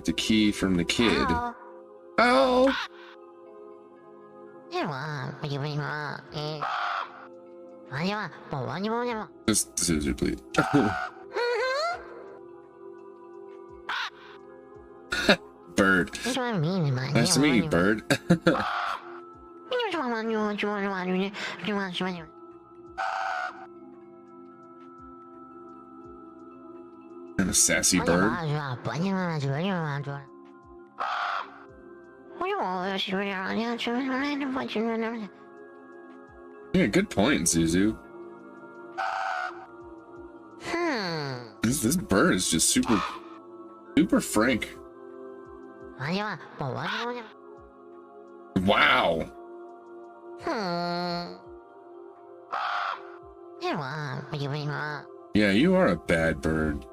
Get the key from the kid. Oh! Just Zuzu, please. Bird. Nice to meet you, Bird. And a sassy bird. Yeah, good point, Zuzu. This bird is just super frank. Wow. Yeah, you are a bad bird.